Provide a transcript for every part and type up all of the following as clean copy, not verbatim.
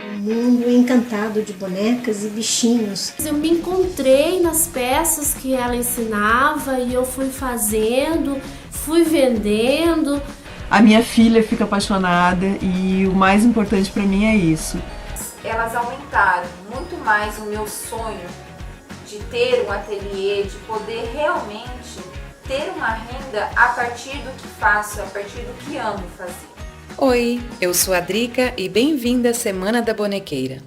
Um mundo encantado de bonecas e bichinhos. Eu me encontrei nas peças que ela ensinava e eu fui fazendo, fui vendendo. A minha filha fica apaixonada e o mais importante para mim é isso. Elas aumentaram muito mais o meu sonho de ter um ateliê, de poder realmente ter uma renda a partir do que faço, a partir do que amo fazer. Oi, eu sou a Drica e bem-vinda à Semana da Bonequeira.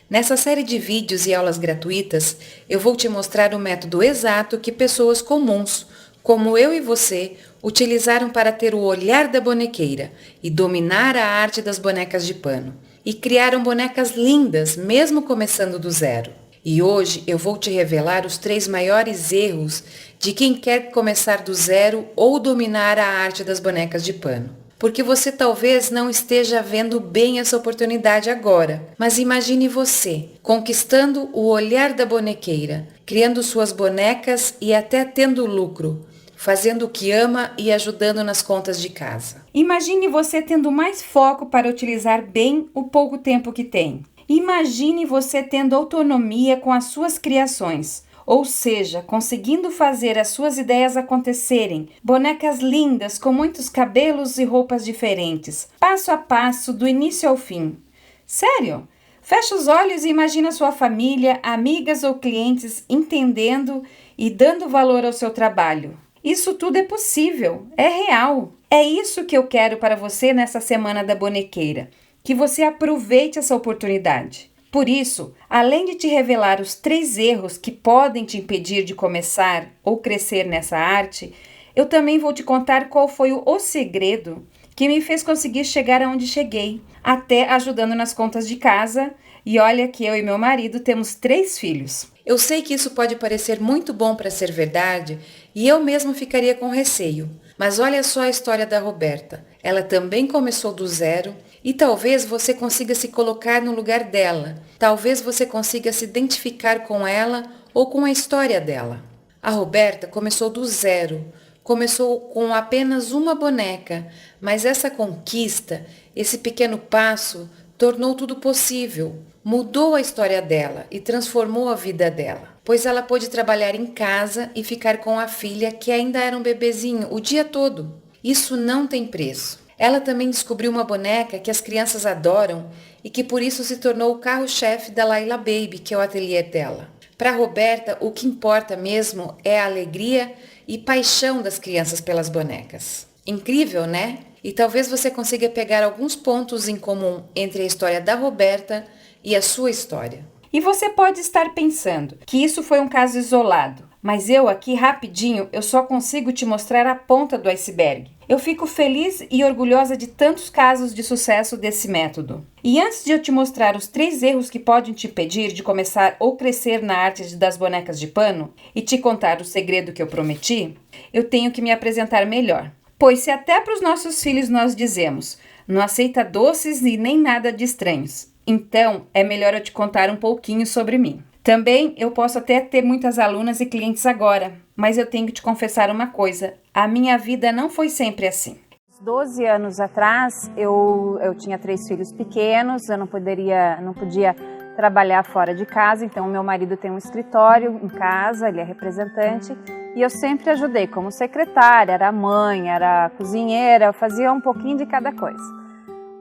Nessa série de vídeos e aulas gratuitas, eu vou te mostrar o método exato que pessoas comuns, como eu e você, utilizaram para ter o olhar da bonequeira e dominar a arte das bonecas de pano. E criaram bonecas lindas, mesmo começando do zero. E hoje eu vou te revelar os 3 maiores erros de quem quer começar do zero ou dominar a arte das bonecas de pano. Porque você talvez não esteja vendo bem essa oportunidade agora, mas imagine você conquistando o olhar da bonequeira, criando suas bonecas e até tendo lucro, fazendo o que ama e ajudando nas contas de casa. Imagine você tendo mais foco para utilizar bem o pouco tempo que tem. Imagine você tendo autonomia com as suas criações. Ou seja, conseguindo fazer as suas ideias acontecerem, bonecas lindas com muitos cabelos e roupas diferentes, passo a passo, do início ao fim. Sério? Fecha os olhos e imagina sua família, amigas ou clientes entendendo e dando valor ao seu trabalho. Isso tudo é possível, é real. É isso que eu quero para você nessa Semana da Bonequeira, que você aproveite essa oportunidade. Por isso, além de te revelar os 3 erros que podem te impedir de começar ou crescer nessa arte, eu também vou te contar qual foi o segredo que me fez conseguir chegar aonde cheguei, até ajudando nas contas de casa. E olha que eu e meu marido temos 3 filhos. Eu sei que isso pode parecer muito bom para ser verdade e eu mesmo ficaria com receio. Mas olha só a história da Roberta. Ela também começou do zero e talvez você consiga se colocar no lugar dela. Talvez você consiga se identificar com ela ou com a história dela. A Roberta começou do zero. Começou com apenas uma boneca, mas essa conquista, esse pequeno passo, tornou tudo possível. Mudou a história dela e transformou a vida dela, pois ela pôde trabalhar em casa e ficar com a filha, que ainda era um bebezinho, o dia todo. Isso não tem preço. Ela também descobriu uma boneca que as crianças adoram e que por isso se tornou o carro-chefe da Laila Baby, que é o ateliê dela. Para Roberta, o que importa mesmo é a alegria e paixão das crianças pelas bonecas. Incrível, né? E talvez você consiga pegar alguns pontos em comum entre a história da Roberta e a sua história. E você pode estar pensando que isso foi um caso isolado, mas eu aqui rapidinho eu só consigo te mostrar a ponta do iceberg. Eu fico feliz e orgulhosa de tantos casos de sucesso desse método. E antes de eu te mostrar os 3 erros que podem te impedir de começar ou crescer na arte das bonecas de pano e te contar o segredo que eu prometi, eu tenho que me apresentar melhor. Pois se até para os nossos filhos nós dizemos, não aceita doces e nem nada de estranhos, então é melhor eu te contar um pouquinho sobre mim. Também eu posso até ter muitas alunas e clientes agora, mas eu tenho que te confessar uma coisa, a minha vida não foi sempre assim. 12 anos atrás eu tinha 3 filhos pequenos, eu não podia trabalhar fora de casa, então meu marido tem um escritório em casa, ele é representante, e eu sempre ajudei como secretária, era mãe, era cozinheira, eu fazia um pouquinho de cada coisa.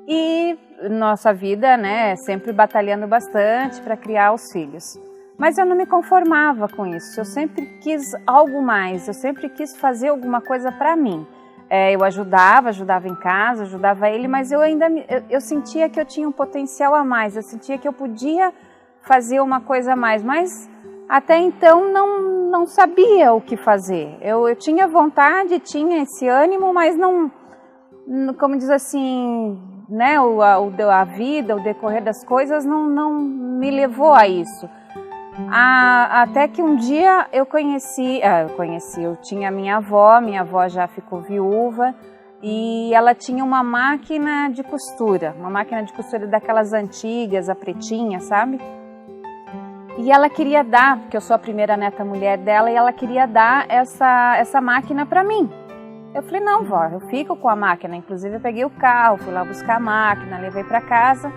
E nossa vida, né, sempre batalhando bastante para criar os filhos. Mas eu não me conformava com isso, eu sempre quis algo mais, eu sempre quis fazer alguma coisa para mim. Eu ajudava em casa, ajudava ele, mas eu sentia que eu tinha um potencial a mais, eu sentia que eu podia fazer uma coisa a mais, mas até então não sabia o que fazer. Eu tinha vontade, tinha esse ânimo, mas não, como diz assim, né, a vida, o decorrer das coisas não me levou a isso. Até que um dia eu tinha minha avó já ficou viúva e ela tinha uma máquina de costura daquelas antigas, a pretinha, sabe? E ela queria dar, porque eu sou a primeira neta mulher dela, e ela queria dar essa máquina para mim. Eu falei, não, vó, eu fico com a máquina. Inclusive eu peguei o carro, fui lá buscar a máquina, levei para casa.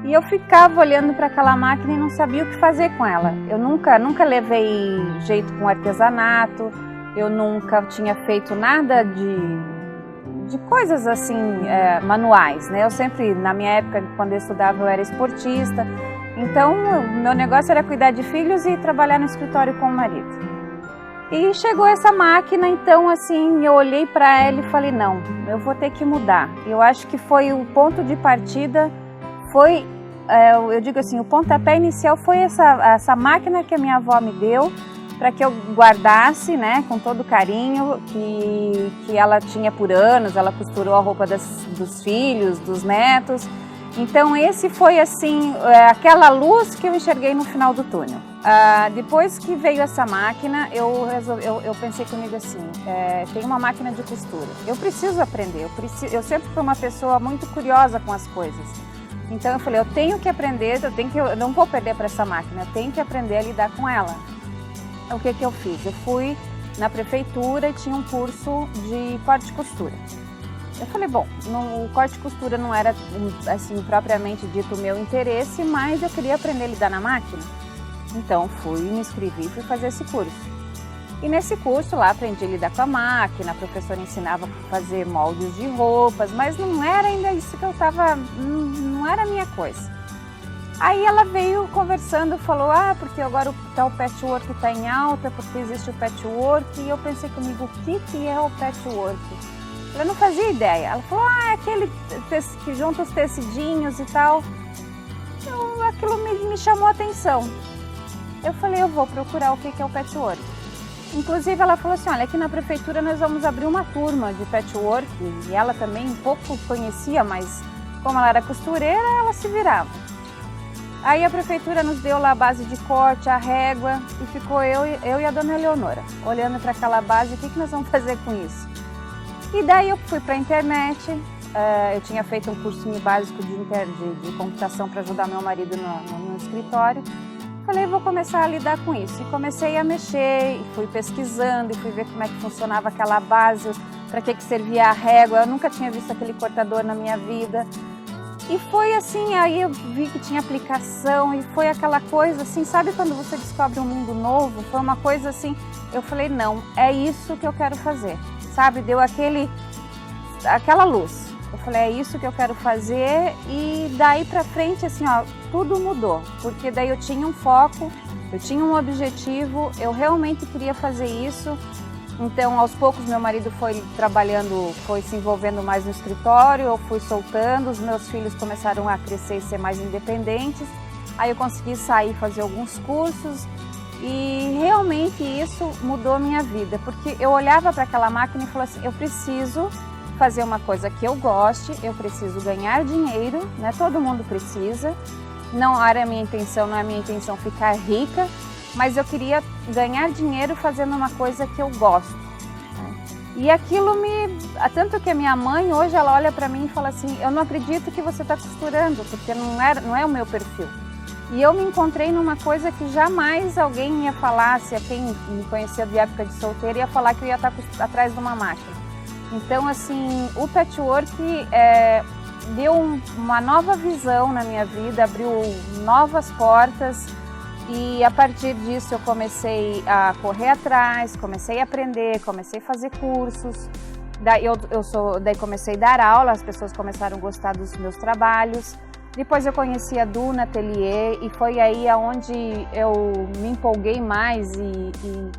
E eu ficava olhando para aquela máquina e não sabia o que fazer com ela. Eu nunca levei jeito com artesanato, eu nunca tinha feito nada de coisas assim, manuais, né? Eu sempre, na minha época, quando eu estudava, eu era esportista. Então, o meu negócio era cuidar de filhos e trabalhar no escritório com o marido. E chegou essa máquina, então assim, eu olhei para ela e falei, não, eu vou ter que mudar. Eu acho que foi o ponto de partida, eu digo assim, o pontapé inicial foi essa máquina que a minha avó me deu, para que eu guardasse, né, com todo carinho, que ela tinha por anos, ela costurou a roupa dos filhos, dos netos. Então esse foi assim, aquela luz que eu enxerguei no final do túnel. Depois que veio essa máquina, eu pensei comigo assim, tem uma máquina de costura, eu preciso aprender, eu sempre fui uma pessoa muito curiosa com as coisas. Então eu falei, eu tenho que aprender, eu não vou perder para essa máquina, eu tenho que aprender a lidar com ela. O que eu fiz? Eu fui na prefeitura e tinha um curso de corte e costura. Eu falei, bom, o corte e costura não era assim propriamente dito o meu interesse, mas eu queria aprender a lidar na máquina. Então fui, me inscrevi e fui fazer esse curso. E nesse curso lá aprendi a lidar com a máquina, a professora ensinava a fazer moldes de roupas, mas não era ainda isso que eu estava, não era a minha coisa. Aí ela veio conversando, falou, porque agora o patchwork está em alta, porque existe o patchwork, e eu pensei comigo, o que é o patchwork? Eu não fazia ideia. Ela falou, é aquele que junta os tecidinhos e tal. Então, aquilo me chamou a atenção. Eu falei, eu vou procurar o que é o patchwork. Inclusive ela falou assim, olha, aqui na prefeitura nós vamos abrir uma turma de patchwork, e ela também um pouco conhecia, mas como ela era costureira, ela se virava. Aí a prefeitura nos deu lá a base de corte, a régua, e ficou eu e a dona Eleonora, olhando para aquela base, o que nós vamos fazer com isso? E daí eu fui para a internet, eu tinha feito um cursinho básico de computação para ajudar meu marido no escritório. Falei, vou começar a lidar com isso. E comecei a mexer, e fui pesquisando, e fui ver como é que funcionava aquela base, para que servia a régua. Eu nunca tinha visto aquele cortador na minha vida. E foi assim, aí eu vi que tinha aplicação, e foi aquela coisa assim, sabe quando você descobre um mundo novo? Foi uma coisa assim, eu falei, não, é isso que eu quero fazer. Sabe, deu aquela luz. Eu falei, é isso que eu quero fazer, e daí pra frente, assim, ó, tudo mudou. Porque daí eu tinha um foco, eu tinha um objetivo, eu realmente queria fazer isso. Então, aos poucos, meu marido foi trabalhando, foi se envolvendo mais no escritório, eu fui soltando, os meus filhos começaram a crescer e ser mais independentes. Aí eu consegui sair, fazer alguns cursos. E realmente isso mudou a minha vida, porque eu olhava para aquela máquina e falava assim, eu preciso fazer uma coisa que eu goste, eu preciso ganhar dinheiro, né? Todo mundo precisa, não era a minha intenção ficar rica, mas eu queria ganhar dinheiro fazendo uma coisa que eu gosto. Né? E aquilo tanto que a minha mãe hoje ela olha para mim e fala assim, eu não acredito que você está costurando, porque não é o meu perfil. E eu me encontrei numa coisa que jamais alguém ia falar, se quem me conhecia de época de solteira ia falar que eu ia estar atrás de uma máquina. Então, assim, o patchwork deu uma nova visão na minha vida, abriu novas portas, e a partir disso eu comecei a correr atrás, comecei a aprender, comecei a fazer cursos. Daí comecei a dar aula, as pessoas começaram a gostar dos meus trabalhos. Depois eu conheci a Duna Atelier, e foi aí aonde eu me empolguei mais e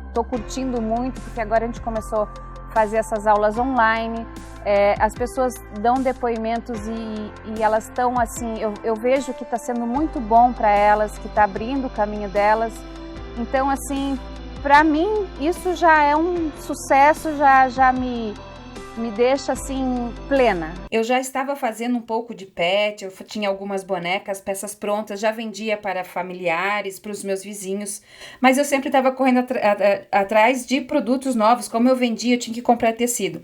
estou curtindo muito, porque agora a gente começou a fazer essas aulas online. As pessoas dão depoimentos e elas estão assim, eu vejo que está sendo muito bom para elas, que está abrindo o caminho delas. Então, assim, para mim isso já é um sucesso, já me deixa assim plena. Eu já estava fazendo um pouco de pet, eu tinha algumas bonecas, peças prontas, já vendia para familiares, para os meus vizinhos, mas eu sempre estava correndo atrás de produtos novos. Como eu vendia, eu tinha que comprar tecido.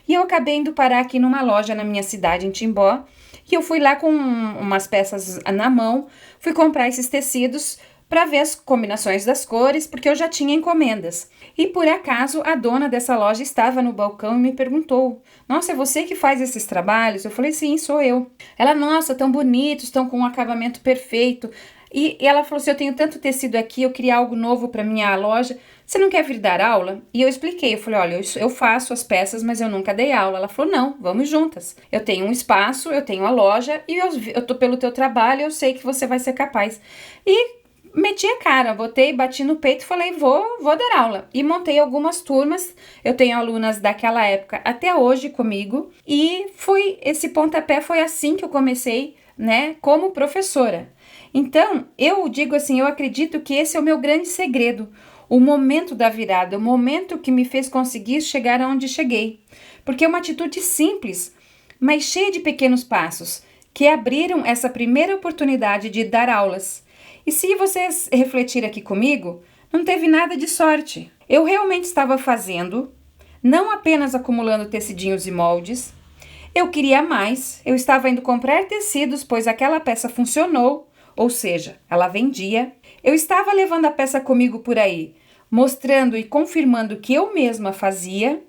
E eu acabei indo parar aqui numa loja na minha cidade, em Timbó, e eu fui lá com umas peças na mão, fui comprar esses tecidos para ver as combinações das cores, porque eu já tinha encomendas. E por acaso a dona dessa loja estava no balcão e me perguntou: nossa, é você que faz esses trabalhos? Eu falei: sim, sou eu. Ela: nossa, tão bonitos, estão com um acabamento perfeito. E ela falou assim: eu tenho tanto tecido aqui, eu queria algo novo para minha loja. Você não quer vir dar aula? E eu expliquei, eu falei: olha, eu faço as peças, mas eu nunca dei aula. Ela falou: não, vamos juntas. Eu tenho um espaço, eu tenho a loja e eu tô pelo teu trabalho, eu sei que você vai ser capaz. E meti a cara, bati no peito e falei: vou dar aula. E montei algumas turmas, eu tenho alunas daquela época até hoje comigo. E esse pontapé foi assim que eu comecei, né, como professora. Então, eu digo assim, eu acredito que esse é o meu grande segredo, o momento da virada, o momento que me fez conseguir chegar aonde cheguei. Porque é uma atitude simples, mas cheia de pequenos passos, que abriram essa primeira oportunidade de dar aulas. E se vocês refletirem aqui comigo, não teve nada de sorte. Eu realmente estava fazendo, não apenas acumulando tecidinhos e moldes. Eu queria mais, eu estava indo comprar tecidos, pois aquela peça funcionou, ou seja, ela vendia. Eu estava levando a peça comigo por aí, mostrando e confirmando que eu mesma fazia,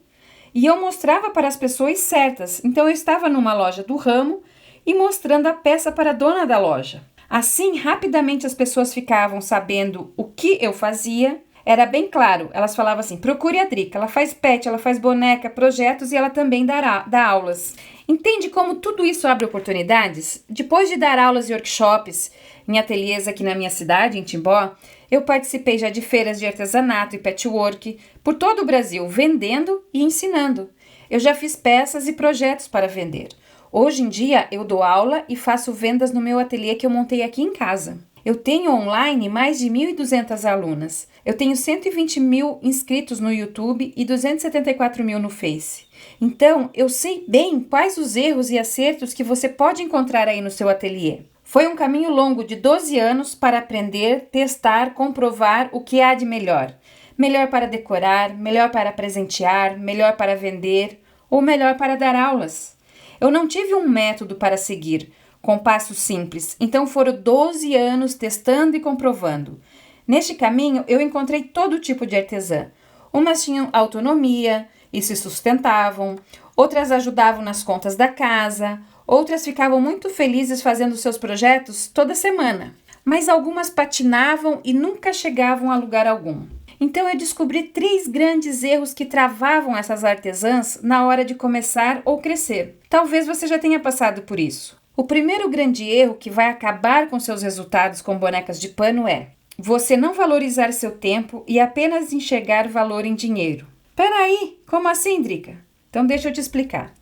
e eu mostrava para as pessoas certas. Então eu estava numa loja do ramo e mostrando a peça para a dona da loja. Assim, rapidamente as pessoas ficavam sabendo o que eu fazia. Era bem claro, elas falavam assim: procure a Drica, ela faz pet, ela faz boneca, projetos e ela também dá aulas. Entende como tudo isso abre oportunidades? Depois de dar aulas e workshops em ateliês aqui na minha cidade, em Timbó, eu participei já de feiras de artesanato e patchwork por todo o Brasil, vendendo e ensinando. Eu já fiz peças e projetos para vender. Hoje em dia eu dou aula e faço vendas no meu ateliê que eu montei aqui em casa. Eu tenho online mais de 1.200 alunas. Eu tenho 120 mil inscritos no YouTube e 274 mil no Face. Então, eu sei bem quais os erros e acertos que você pode encontrar aí no seu ateliê. Foi um caminho longo de 12 anos para aprender, testar, comprovar o que há de melhor. Melhor para decorar, melhor para presentear, melhor para vender ou melhor para dar aulas. Eu não tive um método para seguir, com passos simples, então foram 12 anos testando e comprovando. Neste caminho, eu encontrei todo tipo de artesã. Umas tinham autonomia e se sustentavam, outras ajudavam nas contas da casa, outras ficavam muito felizes fazendo seus projetos toda semana, mas algumas patinavam e nunca chegavam a lugar algum. Então eu descobri 3 grandes erros que travavam essas artesãs na hora de começar ou crescer. Talvez você já tenha passado por isso. O primeiro grande erro que vai acabar com seus resultados com bonecas de pano é você não valorizar seu tempo e apenas enxergar valor em dinheiro. Peraí, como assim, Drica? Então deixa eu te explicar.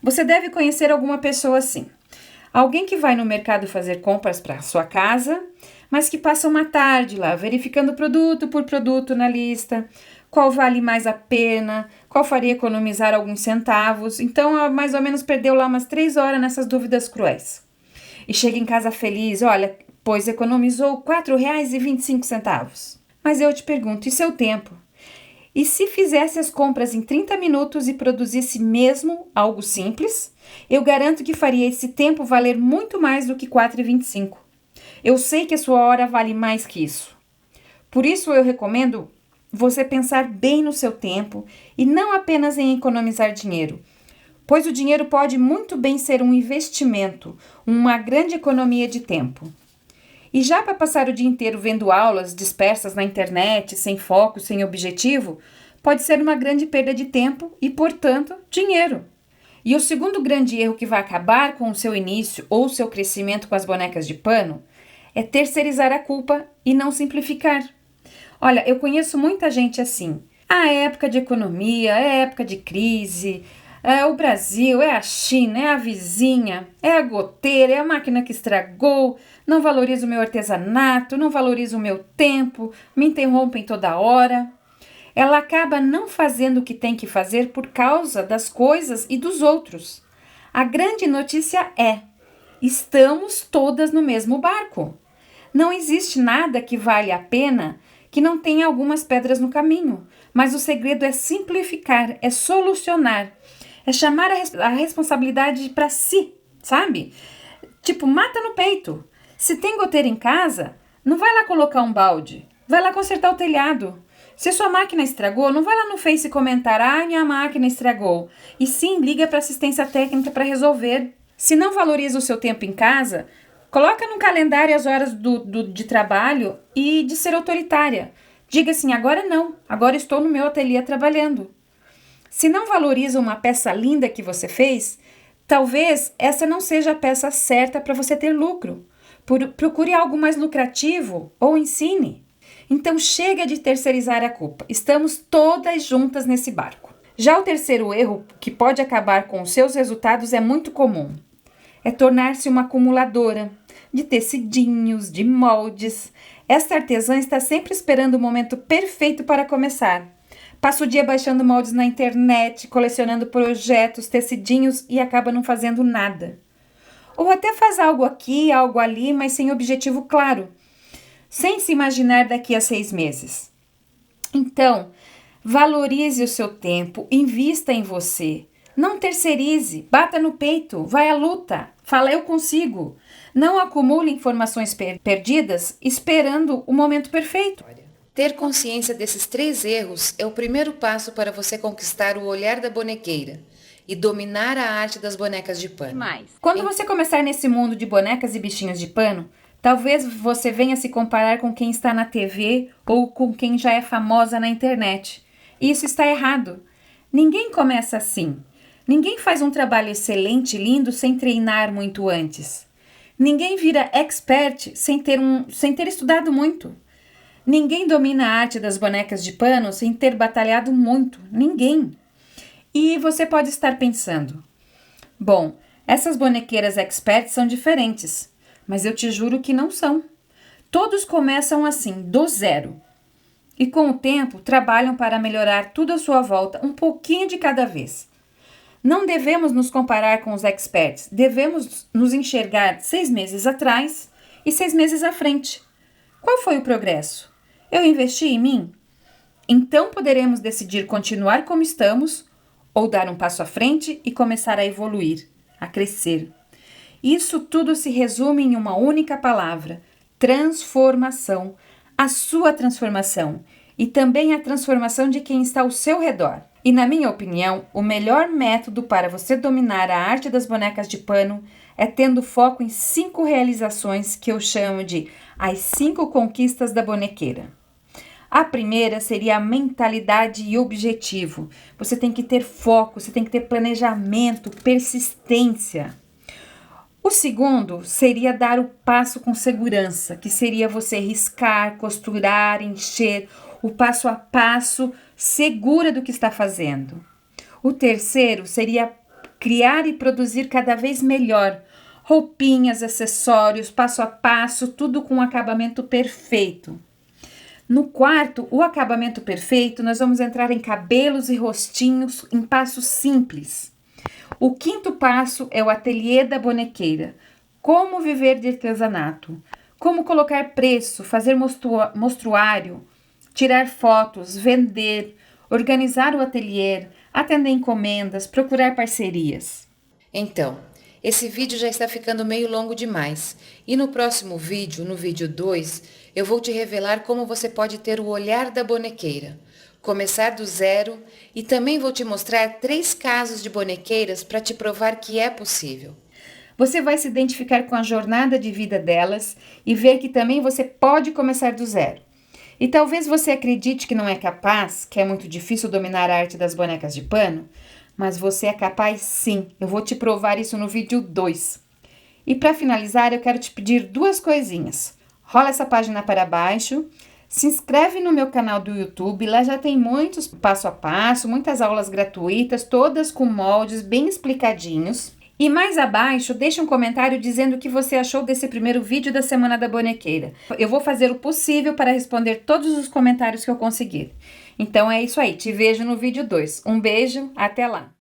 Você deve conhecer alguma pessoa assim. Alguém que vai no mercado fazer compras para sua casa, mas que passa uma tarde lá verificando produto por produto na lista, qual vale mais a pena, qual faria economizar alguns centavos. Então, mais ou menos perdeu lá umas 3 horas nessas dúvidas cruéis. E chega em casa feliz, olha, pois economizou R$ 4,25. Mas eu te pergunto, e seu tempo? E se fizesse as compras em 30 minutos e produzisse mesmo algo simples, eu garanto que faria esse tempo valer muito mais do que R$ 4,25. Eu sei que a sua hora vale mais que isso. Por isso eu recomendo você pensar bem no seu tempo e não apenas em economizar dinheiro, pois o dinheiro pode muito bem ser um investimento, uma grande economia de tempo. E já para passar o dia inteiro vendo aulas dispersas na internet, sem foco, sem objetivo, pode ser uma grande perda de tempo e, portanto, dinheiro. E o segundo grande erro que vai acabar com o seu início ou o seu crescimento com as bonecas de pano é terceirizar a culpa e não simplificar. Olha, eu conheço muita gente assim. Ah, é época de economia, é época de crise, é o Brasil, é a China, é a vizinha, é a goteira, é a máquina que estragou, não valorizo o meu artesanato, não valorizo o meu tempo, me interrompem toda hora. Ela acaba não fazendo o que tem que fazer por causa das coisas e dos outros. A grande notícia é: estamos todas no mesmo barco. Não existe nada que vale a pena que não tenha algumas pedras no caminho, mas o segredo é simplificar, é solucionar, é chamar a responsabilidade para si, sabe? Tipo, mata no peito. Se tem goteira em casa, Não vai lá colocar um balde, vai lá consertar o telhado. Se sua máquina estragou, não vai lá no Face comentar, minha máquina estragou. E sim, liga para assistência técnica para resolver. Se não valoriza o seu tempo em casa, coloca no calendário as horas de trabalho e de ser autoritária. Diga assim, agora não, agora estou no meu ateliê trabalhando. Se não valoriza uma peça linda que você fez, talvez essa não seja a peça certa para você ter lucro. Procure algo mais lucrativo ou ensine. Então chega de terceirizar a culpa. Estamos todas juntas nesse barco. Já o terceiro erro, que pode acabar com os seus resultados, é muito comum. É tornar-se uma acumuladora de tecidinhos, de moldes. Esta artesã está sempre esperando o momento perfeito para começar. Passa o dia baixando moldes na internet, colecionando projetos, tecidinhos e acaba não fazendo nada. Ou até faz algo aqui, algo ali, mas sem objetivo claro, sem se imaginar daqui a 6 meses. Então, valorize o seu tempo, invista em você. Não terceirize, bata no peito, vai à luta, fala eu consigo. Não acumule informações perdidas esperando o momento perfeito. Ter consciência desses 3 erros é o primeiro passo para você conquistar o olhar da bonequeira e dominar a arte das bonecas de pano. Quando você começar nesse mundo de bonecas e bichinhos de pano, talvez você venha se comparar com quem está na TV ou com quem já é famosa na internet. Isso está errado. Ninguém começa assim. Ninguém faz um trabalho excelente e lindo sem treinar muito antes. Ninguém vira expert sem ter estudado muito. Ninguém domina a arte das bonecas de pano sem ter batalhado muito. Ninguém. E você pode estar pensando, bom, essas bonequeiras experts são diferentes, mas eu te juro que não são. Todos começam assim, do zero. E com o tempo, trabalham para melhorar tudo à sua volta, um pouquinho de cada vez. Não devemos nos comparar com os experts, devemos nos enxergar 6 meses atrás e 6 meses à frente. Qual foi o progresso? Eu investi em mim? Então poderemos decidir continuar como estamos ou dar um passo à frente e começar a evoluir, a crescer. Isso tudo se resume em uma única palavra: transformação. A sua transformação e também a transformação de quem está ao seu redor. E na minha opinião, o melhor método para você dominar a arte das bonecas de pano é tendo foco em 5 realizações que eu chamo de as 5 conquistas da bonequeira. A primeira seria a mentalidade e objetivo. Você tem que ter foco, você tem que ter planejamento, persistência. O segundo seria dar o passo com segurança, que seria você riscar, costurar, encher, o passo a passo, segura do que está fazendo. O terceiro seria criar e produzir cada vez melhor, roupinhas, acessórios, passo a passo, tudo com acabamento perfeito. No quarto, o acabamento perfeito, nós vamos entrar em cabelos e rostinhos em passos simples. O quinto passo é o ateliê da bonequeira. Como viver de artesanato, como colocar preço, fazer mostruário, tirar fotos, vender, organizar o ateliê, atender encomendas, procurar parcerias. Então, esse vídeo já está ficando meio longo demais e no próximo vídeo, no vídeo 2, eu vou te revelar como você pode ter o olhar da bonequeira, começar do zero e também vou te mostrar 3 casos de bonequeiras para te provar que é possível. Você vai se identificar com a jornada de vida delas e ver que também você pode começar do zero. E talvez você acredite que não é capaz, que é muito difícil dominar a arte das bonecas de pano, mas você é capaz sim. Eu vou te provar isso no vídeo 2. E para finalizar, eu quero te pedir 2 coisinhas. Rola essa página para baixo, se inscreve no meu canal do YouTube, lá já tem muitos passo a passo, muitas aulas gratuitas, todas com moldes bem explicadinhos. E mais abaixo, deixa um comentário dizendo o que você achou desse primeiro vídeo da Semana da Bonequeira. Eu vou fazer o possível para responder todos os comentários que eu conseguir. Então é isso aí, te vejo no vídeo 2. Um beijo, até lá!